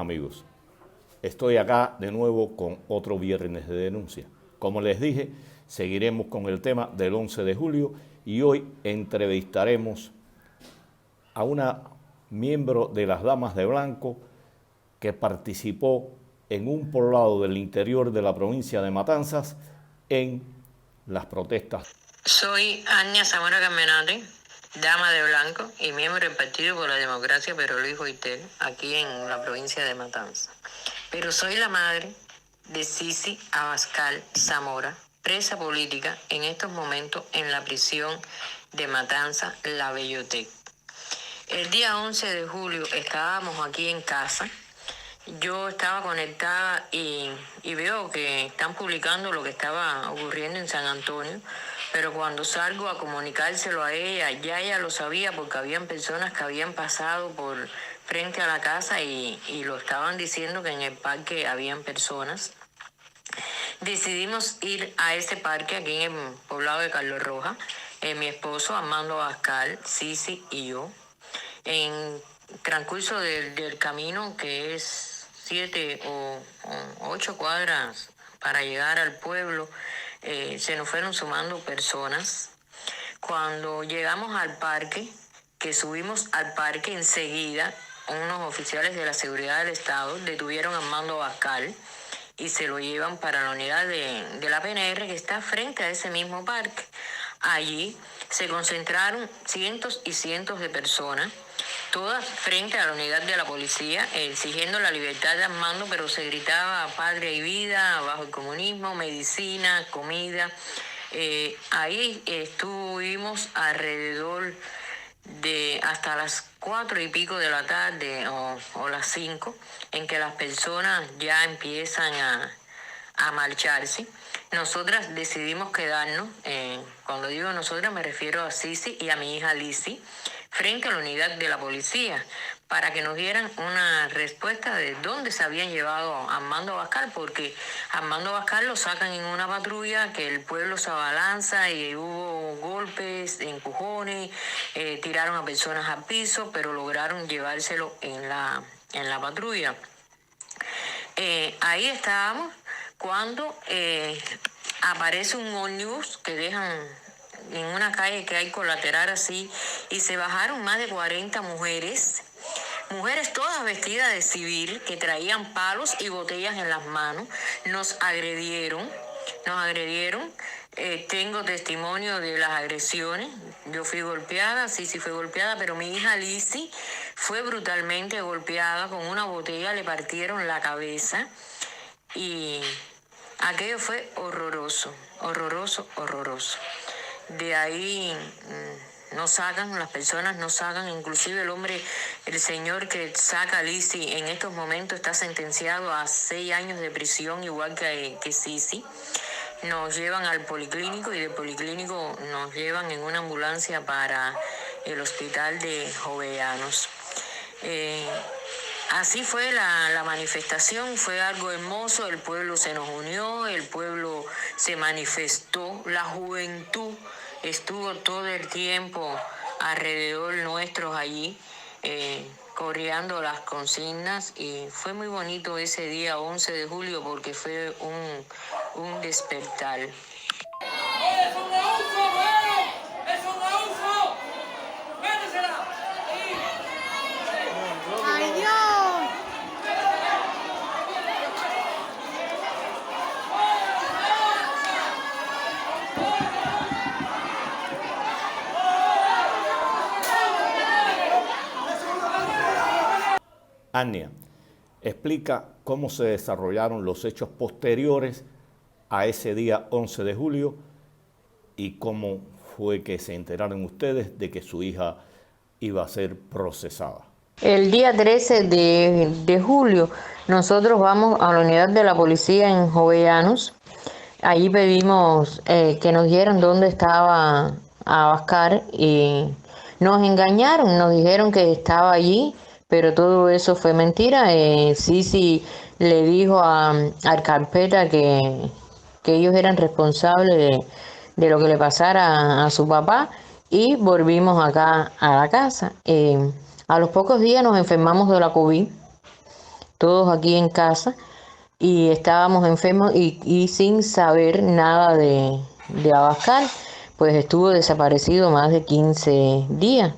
amigos, estoy acá de nuevo con otro viernes de denuncia. Como les dije, seguiremos con el tema del 11 de julio y hoy entrevistaremos a una miembro de las Damas de Blanco que participó en un poblado del interior de la provincia de Matanzas en las protestas. Soy Ania Zamora Carmenate, dama de blanco y miembro del Partido por la Democracia Pedro Luis Boitel, aquí en la provincia de Matanzas. Pero soy la madre de Sisi Abascal Zamora, presa política en estos momentos en la prisión de Matanzas, La Bellotec. El día 11 de julio estábamos aquí en casa. Yo estaba conectada y veo que están publicando lo que estaba ocurriendo en San Antonio, pero cuando salgo a comunicárselo a ella, ya ella lo sabía porque habían personas que habían pasado por frente a la casa y lo estaban diciendo que en el parque habían personas. Decidimos ir a ese parque aquí en el poblado de Carlos Rojas, mi esposo Armando Abascal, Sisi y yo. En transcurso del camino, que es 7 o 8 cuadras para llegar al pueblo, se nos fueron sumando personas. Cuando llegamos al parque, que subimos al parque, enseguida unos oficiales de la seguridad del Estado detuvieron a Armando Abascal y se lo llevan para la unidad de la PNR que está frente a ese mismo parque. Allí se concentraron cientos y cientos de personas, todas frente a la unidad de la policía, exigiendo la libertad de Armando, pero se gritaba patria y vida, bajo el comunismo, medicina, comida. Ahí estuvimos alrededor de hasta las 4 y pico de la tarde o las 5, en que las personas ya empiezan a marcharse. Nosotras decidimos quedarnos, cuando digo nosotras me refiero a Sisi y a mi hija Lisi, frente a la unidad de la policía, para que nos dieran una respuesta de dónde se habían llevado a Armando Abascal, porque Armando Abascal lo sacan en una patrulla, que el pueblo se abalanza y hubo golpes, empujones, tiraron a personas al piso, pero lograron llevárselo en la patrulla. Ahí estábamos cuando aparece un ómnibus que dejan en una calle que hay colateral así, y se bajaron más de 40 mujeres todas vestidas de civil, que traían palos y botellas en las manos. Nos agredieron. Tengo testimonio de las agresiones. Yo fui golpeada, sí fue golpeada, pero mi hija Lisi fue brutalmente golpeada con una botella, le partieron la cabeza y aquello fue horroroso. De ahí las personas nos sacan, inclusive el señor que saca a Lisi en estos momentos está sentenciado a 6 años de prisión, igual que Sisi. Nos llevan al policlínico y del policlínico nos llevan en una ambulancia para el hospital de Jovellanos. Así fue la manifestación, fue algo hermoso, el pueblo se nos unió, el pueblo se manifestó, la juventud estuvo todo el tiempo alrededor nuestros allí, coreando las consignas, y fue muy bonito ese día 11 de julio porque fue un despertar. Ania, explica cómo se desarrollaron los hechos posteriores a ese día 11 de julio y cómo fue que se enteraron ustedes de que su hija iba a ser procesada. El día 13 de julio nosotros vamos a la unidad de la policía en Jovellanos. Allí pedimos que nos dieran dónde estaba Abascal y nos engañaron, nos dijeron que estaba allí, pero todo eso fue mentira. Sisi le dijo al carpeta que ellos eran responsables de lo que le pasara a su papá, y volvimos acá a la casa. A los pocos días nos enfermamos de la COVID. todos aquí en casa, y estábamos enfermos y sin saber nada de Abascal, pues estuvo desaparecido más de 15 días.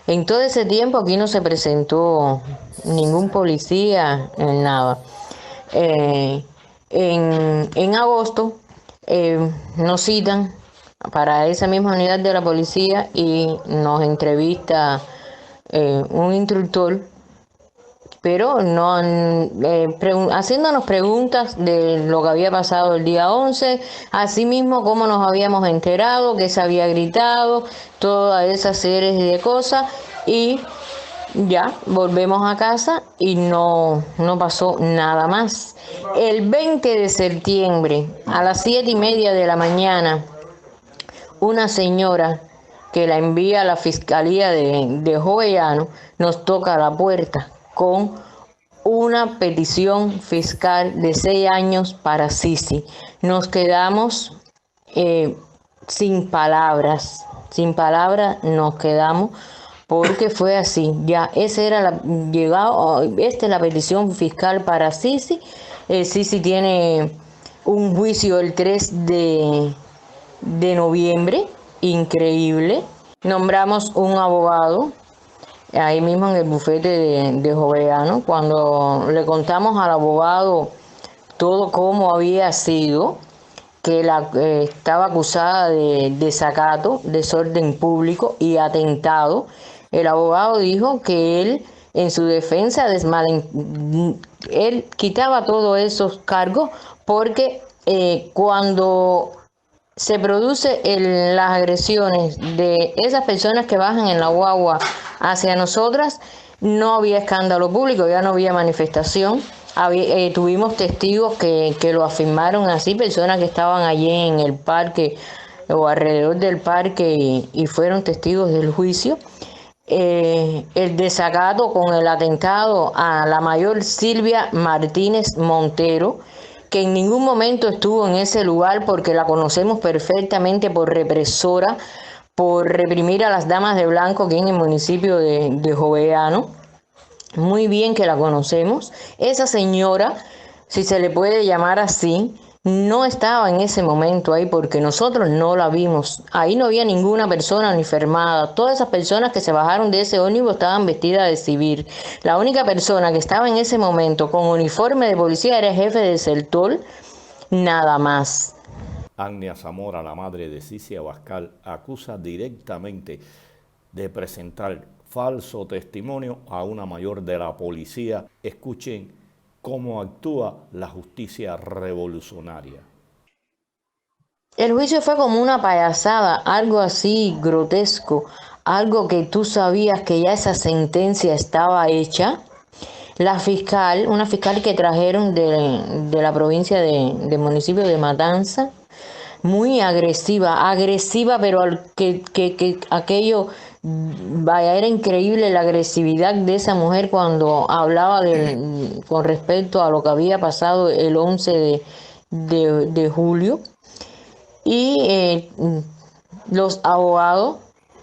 En todo ese tiempo aquí no se presentó ningún policía, nada. Eh, en agosto nos citan para esa misma unidad de la policía y nos entrevista un instructor, pero no haciéndonos preguntas de lo que había pasado el día 11, asimismo cómo nos habíamos enterado, qué se había gritado, toda esa serie de cosas, y ya volvemos a casa y no pasó nada más. El 20 de septiembre a las 7:30 de la mañana, una señora que la envía a la Fiscalía de Jovellanos nos toca a la puerta con una petición fiscal de 6 años para Sisi. Nos quedamos sin palabras nos quedamos, porque fue así. Ya esa era esta es la petición fiscal para Sisi. Sisi tiene un juicio el 3 de noviembre, increíble. Nombramos un abogado ahí mismo en el bufete de Jovellanos. Cuando le contamos al abogado todo cómo había sido, que estaba acusada de desacato, desorden público y atentado, el abogado dijo que él, en su defensa, él quitaba todos esos cargos porque cuando se produce las agresiones de esas personas que bajan en la guagua hacia nosotras, no había escándalo público, ya no había manifestación. Tuvimos testigos que lo afirmaron así, personas que estaban allí en el parque o alrededor del parque y fueron testigos del juicio. El desacato con el atentado a la mayor Silvia Martínez Montero, que en ningún momento estuvo en ese lugar porque la conocemos perfectamente por represora, por reprimir a las damas de blanco aquí en el municipio de Jovellanos. Muy bien que la conocemos. Esa señora, si se le puede llamar así, no estaba en ese momento ahí porque nosotros no la vimos. Ahí no había ninguna persona ni enfermada. Todas esas personas que se bajaron de ese ómnibus estaban vestidas de civil. La única persona que estaba en ese momento con uniforme de policía era el jefe de sector, nada más. Agnia Zamora, la madre de Sisi Abascal, acusa directamente de presentar falso testimonio a una mayor de la policía. Escuchen cómo actúa la justicia revolucionaria. El juicio fue como una payasada, algo así grotesco, algo que tú sabías que ya esa sentencia estaba hecha. La fiscal, una fiscal que trajeron de la provincia del municipio de Matanza, muy agresiva, pero que aquello, vaya, era increíble la agresividad de esa mujer cuando hablaba con respecto a lo que había pasado el 11 de julio. Y los abogados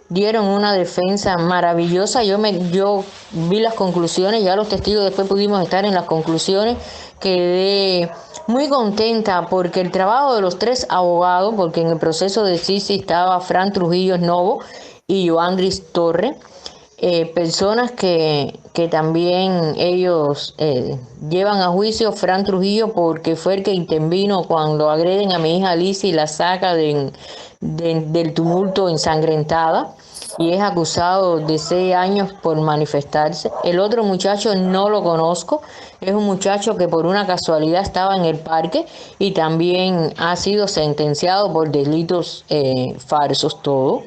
dieron una defensa maravillosa. Yo vi las conclusiones, ya los testigos después pudimos estar en las conclusiones. Quedé muy contenta porque el trabajo de los 3 abogados, porque en el proceso de Sisi estaba Fran Trujillo Novo y Joandris Torre, personas que también ellos llevan a juicio. Fran Trujillo porque fue el que intervino cuando agreden a mi hija Lizy y la saca del tumulto ensangrentada, y es acusado de 6 años por manifestarse. El otro muchacho no lo conozco, es un muchacho que por una casualidad estaba en el parque y también ha sido sentenciado por delitos falsos todo.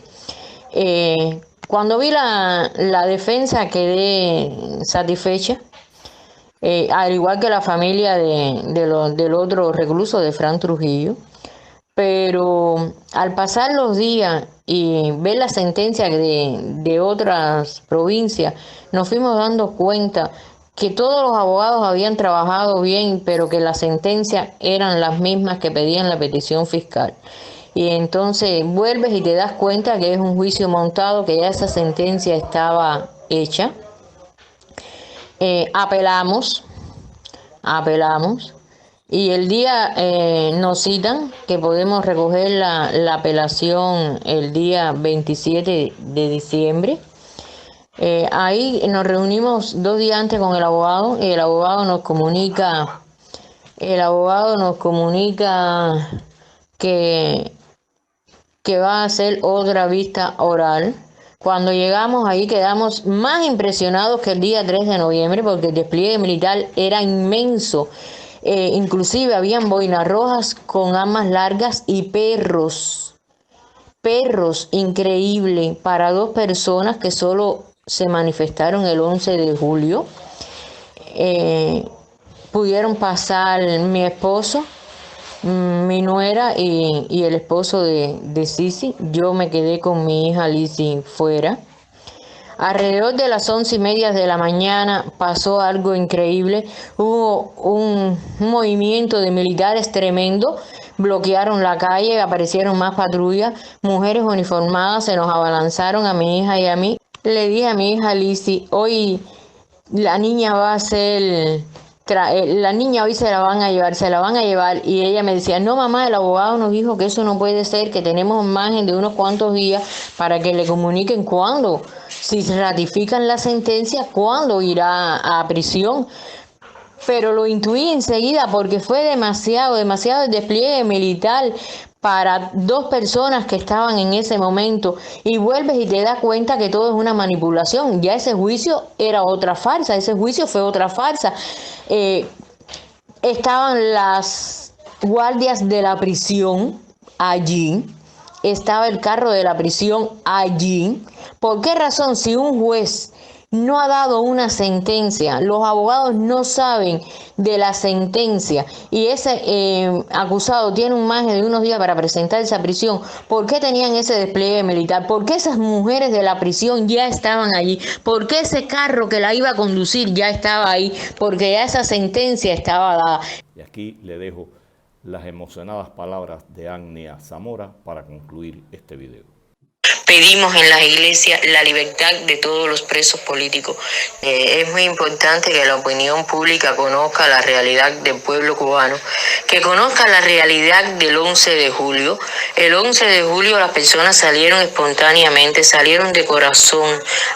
Cuando vi la defensa quedé satisfecha, al igual que la familia del otro recluso, de Fran Trujillo. Pero al pasar los días y ver la sentencia de otras provincias, nos fuimos dando cuenta que todos los abogados habían trabajado bien, pero que las sentencias eran las mismas que pedían la petición fiscal. Y entonces vuelves y te das cuenta que es un juicio montado, que ya esa sentencia estaba hecha. Apelamos. apelamos. Y el día nos citan que podemos recoger la apelación el día 27 de diciembre. Ahí nos reunimos 2 días antes con el abogado y el abogado nos comunica que va a hacer otra vista oral. Cuando llegamos ahí quedamos más impresionados que el día 3 de noviembre porque el despliegue militar era inmenso. Inclusive habían boinas rojas con armas largas y perros, increíble, para 2 personas que solo se manifestaron el 11 de julio. Pudieron pasar mi esposo, mi nuera y el esposo de Sisi. Yo me quedé con mi hija Lizzy fuera. Alrededor de las 11:30 de la mañana pasó algo increíble. Hubo un movimiento de militares tremendo. Bloquearon la calle, aparecieron más patrullas. Mujeres uniformadas se nos abalanzaron a mi hija y a mí. Le dije a mi hija Lizzy, hoy la niña va a ser... La niña hoy se la van a llevar, y ella me decía, no mamá, el abogado nos dijo que eso no puede ser, que tenemos margen de unos cuantos días para que le comuniquen cuándo, si se ratifican la sentencia, cuándo irá a prisión. Pero lo intuí enseguida porque fue demasiado el despliegue militar para 2 personas que estaban en ese momento, y vuelves y te das cuenta que todo es una manipulación. Ya ese juicio era otra farsa, ese juicio fue otra farsa. Estaban las guardias de la prisión allí, estaba el carro de la prisión allí. ¿Por qué razón? Si un juez no ha dado una sentencia, los abogados no saben de la sentencia y ese acusado tiene un margen de unos días para presentarse a prisión, ¿por qué tenían ese despliegue militar? ¿Por qué esas mujeres de la prisión ya estaban allí? ¿Por qué ese carro que la iba a conducir ya estaba ahí? Porque ya esa sentencia estaba dada. Y aquí le dejo las emocionadas palabras de Agnia Zamora para concluir este video. Pedimos en las iglesias la libertad de todos los presos políticos. Es muy importante que la opinión pública conozca la realidad del pueblo cubano, que conozca la realidad del 11 de julio. El 11 de julio las personas salieron espontáneamente, salieron de corazón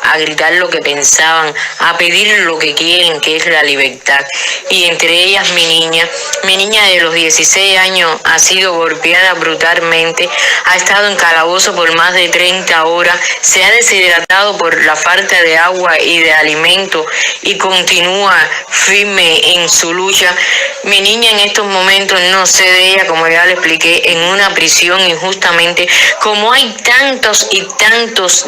a gritar lo que pensaban, a pedir lo que quieren, que es la libertad. Y entre ellas mi niña de los 16 años ha sido golpeada brutalmente, ha estado en calabozo por más de 30 horas, se ha deshidratado por la falta de agua y de alimento y continúa firme en su lucha. Mi niña en estos momentos no sé de ella, como ya le expliqué, en una prisión injustamente, como hay tantos y tantos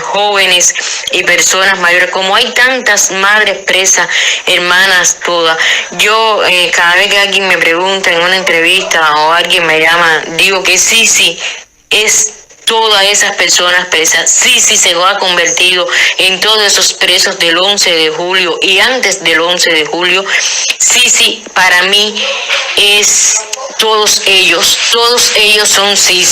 jóvenes y personas mayores, como hay tantas madres presas, hermanas todas. Yo cada vez que alguien me pregunta en una entrevista o alguien me llama, digo que sí, es todas esas personas presas. Sí se ha convertido en todos esos presos del 11 de julio y antes del 11 de julio. Sí, para mí es todos ellos son sí.